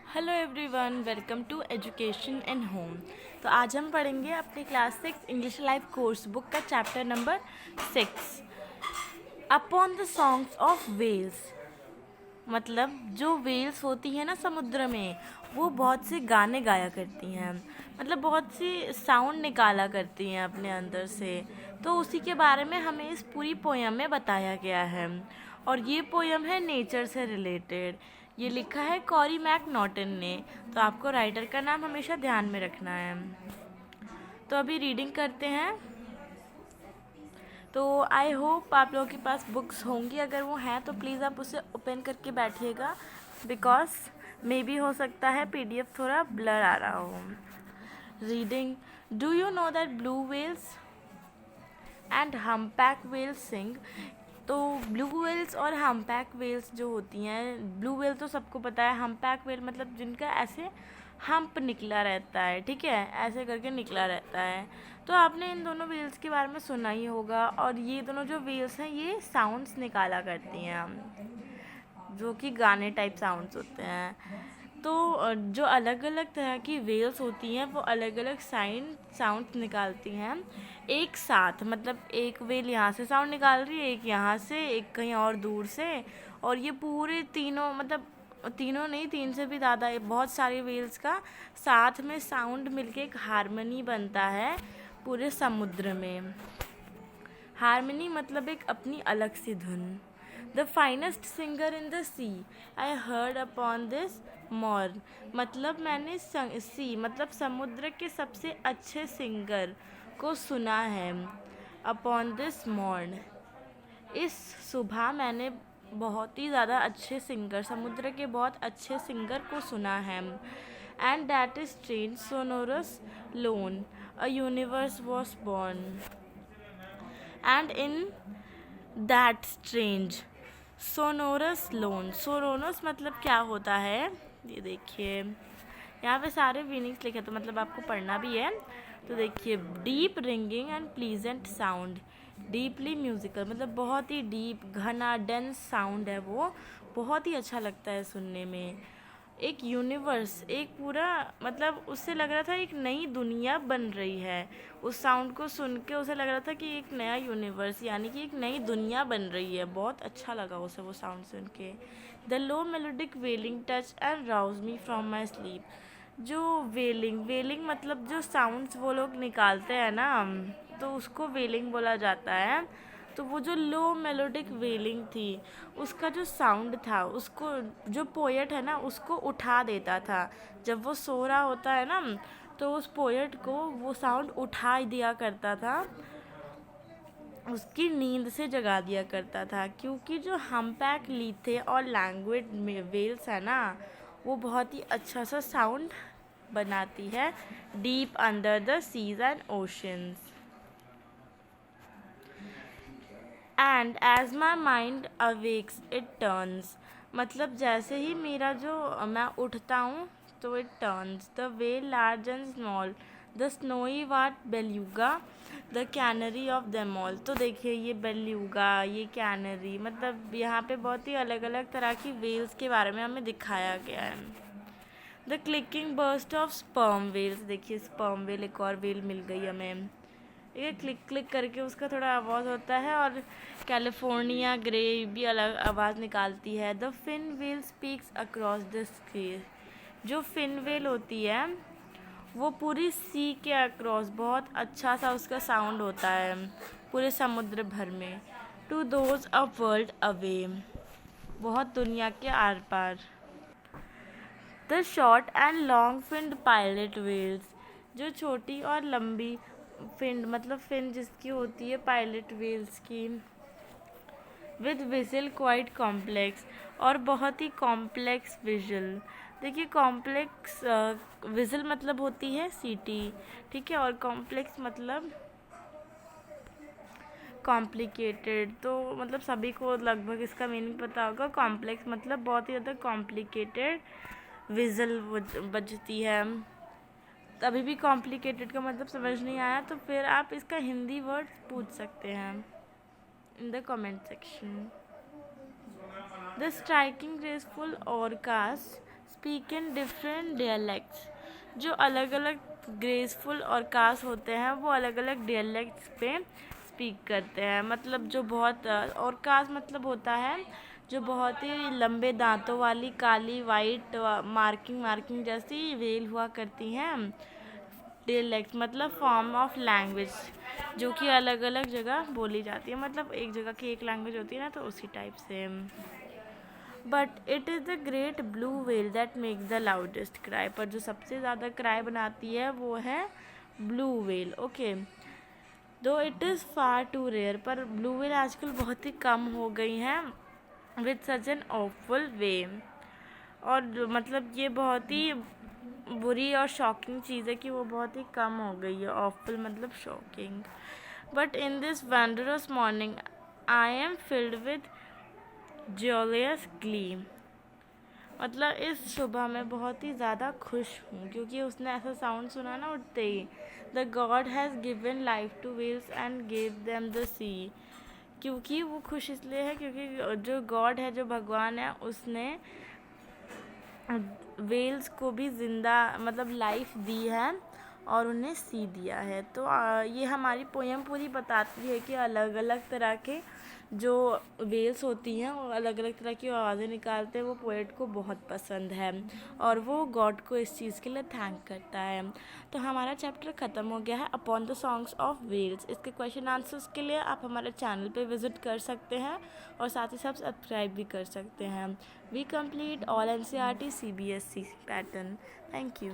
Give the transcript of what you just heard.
Hello everyone, welcome to education and home. तो आज हम पढ़ेंगे अपनी class 6 English live course book का chapter number 6 upon the songs of whales. मतलब जो वेल्स होती है ना समुद्र में, वो बहुत से गाने गाया करती हैं। मतलब बहुत सी साउंड निकाला करती हैं अपने अंदर से। तो उसी के बारे में हमें इस पूरी पोयम में बताया गया है। और ये पोयम है नेचर से रिलेटेड। ये लिखा है कॉरी मैक नॉटन ने। तो आपको राइटर का नाम हमेशा ध्यान में रखना है। तो अभी रीडिंग करते हैं। तो आई होप आप लोगों के पास बुक्स होंगी। अगर वो हैं तो प्लीज़ आप उसे ओपन करके बैठिएगा, बिकॉज मे बी हो सकता है पीडीएफ थोड़ा ब्लर आ रहा हो। Reading. Do you know that blue whales and humpback whales sing. तो ब्लू वेल्स और हम्पैक वेल्स जो होती हैं, ब्लू वेल तो सबको पता है, हम्पैक वेल मतलब जिनका ऐसे हम्प निकला रहता है, ठीक है, ऐसे करके निकला रहता है। तो आपने इन दोनों वेल्स के बारे में सुना ही होगा। और ये दोनों जो वेल्स हैं ये साउंड्स निकाला करती हैं, जो कि गाने टाइप साउंड्स होते हैं। तो जो अलग अलग तरह की वेल्स होती हैं वो अलग अलग साउंड्स निकालती हैं एक साथ। मतलब एक वेल यहाँ से साउंड निकाल रही है, एक यहाँ से, एक कहीं और दूर से। और ये पूरे तीनों, मतलब तीनों नहीं, तीन से भी ज़्यादा, बहुत सारी वेल्स का साथ में साउंड मिलके एक हारमोनी बनता है पूरे समुद्र में। हारमोनी मतलब एक अपनी अलग सी धुन। The finest singer in the sea I heard upon this morn. मतलब मैंने सी मतलब समुद्र के सबसे अच्छे सिंगर को सुना है। अपॉन दिस मॉर्न, इस सुबह मैंने बहुत ही ज़्यादा अच्छे सिंगर, समुद्र के बहुत अच्छे सिंगर को सुना है। And that is strange sonorous loan a universe was born. And in that strange sonorous loan. Sonorous मतलब क्या होता है, ये देखिए यहाँ पे सारे मीनिंग्स लिखे, तो मतलब आपको पढ़ना भी है। तो देखिए, deep ringing and pleasant sound. Deeply musical मतलब बहुत ही डीप, घना, डेंस साउंड है वो, बहुत ही अच्छा लगता है सुनने में। एक यूनिवर्स, एक पूरा, मतलब उससे लग रहा था एक नई दुनिया बन रही है। उस साउंड को सुन के उसे लग रहा था कि एक नया यूनिवर्स, यानी कि एक नई दुनिया बन रही है। बहुत अच्छा लगा उसे वो साउंड सुन के। The low melodic wailing touch and rouse me from my sleep. जो वेलिंग मतलब जो साउंड्स वो लोग निकालते हैं ना, तो उसको वेलिंग बोला जाता है। तो वो जो लो मेलोडिक वेलिंग थी, उसका जो साउंड था, उसको जो पोएट है ना उसको उठा देता था। जब वो सो रहा होता है ना, तो उस पोएट को वो साउंड उठा दिया करता था, उसकी नींद से जगा दिया करता था। क्योंकि जो हम्पैक लीथे और लैंग्वेज में वेल्स है ना, वो बहुत ही अच्छा सा साउंड बनाती है deep under the seas and oceans. And as my mind awakes it turns. मतलब जैसे ही मेरा जो मैं उठता हूँ तो it turns the way large and small the snowy white beluga the canary of them all. तो देखिए, ये बेल्यूगा, ये कैनरी, मतलब यहाँ पे बहुत ही अलग अलग तरह की वेल्स के बारे में हमें दिखाया गया है। The clicking burst of sperm whales. देखिए, स्पर्म वेल, एक और वेल मिल गई हमें। ये क्लिक क्लिक करके उसका थोड़ा आवाज़ होता है। और कैलिफोर्निया ग्रे भी अलग आवाज़ निकालती है। The fin whale speaks across the sky. जो फिन व्हेल होती है वो पूरी सी के अक्रॉस बहुत अच्छा सा उसका साउंड होता है पूरे समुद्र भर में। To those a world away, बहुत दुनिया के आर पार। The short and long finned pilot whales. जो छोटी और लंबी फिंड मतलब फिन जिसकी होती है पायलट व्हेल्स की, विद विजल क्वाइट कॉम्प्लेक्स, और बहुत ही कॉम्प्लेक्स विजल। देखिए, कॉम्प्लेक्स विजल मतलब होती है सीटी, ठीक है, और कॉम्प्लेक्स मतलब कॉम्प्लिकेटेड। तो मतलब सभी को लगभग इसका मीनिंग पता होगा। कॉम्प्लेक्स मतलब बहुत ही ज़्यादा कॉम्प्लिकेटेड विजल बजती है। अभी भी कॉम्प्लिकेटेड का मतलब समझ नहीं आया तो फिर आप इसका हिंदी वर्ड पूछ सकते हैं in the comment section. The striking graceful orcas speak in different dialects. जो अलग अलग ग्रेसफुल और कास होते हैं वो अलग अलग डियलेक्ट्स पे स्पीक करते हैं। मतलब जो बहुत और कास मतलब होता है जो बहुत ही लंबे दांतों वाली काली वाइट मार्किंग जैसी वेल हुआ करती हैं। डियलेक्ट मतलब फॉर्म ऑफ लैंग्वेज जो कि अलग अलग जगह बोली जाती है। मतलब एक जगह की एक लैंग्वेज होती है ना, तो उसी टाइप से। But it is the great blue whale that make the loudest cry. पर जो सबसे ज़्यादा क्राई बनाती है वो है blue whale. Okay, though it is far too rare. पर ब्लू वेल आजकल बहुत ही कम हो गई हैं with such an awful way. और मतलब ये बहुत ही बुरी और शॉकिंग चीज़ है कि वो बहुत ही कम हो गई है। ऑफुल मतलब shocking. But in this wondrous morning I am filled with jolious gleam. मतलब इस सुबह में बहुत ही ज़्यादा खुश हूँ क्योंकि उसने ऐसा साउंड सुना ना उठते ही, the god has given life to whales and give them the sea. क्योंकि वो खुश इसलिए है क्योंकि जो गॉड है, जो भगवान है, उसने वेल्स को भी ज़िंदा मतलब लाइफ दी है और उन्हें सी दिया है। तो ये हमारी पोएम पूरी बताती है कि अलग अलग तरह के जो वेल्स होती हैं और अलग अलग तरह की आवाज़ें निकालते हैं, वो पोएट को बहुत पसंद है और वो गॉड को इस चीज़ के लिए थैंक करता है। तो हमारा चैप्टर ख़त्म हो गया है upon the songs of whales. इसके क्वेश्चन आंसर्स के लिए आप हमारे चैनल पे विज़िट कर सकते हैं और साथ ही साथ सब्सक्राइब भी कर सकते हैं। We complete all NCERT CBSE pattern. Thank you.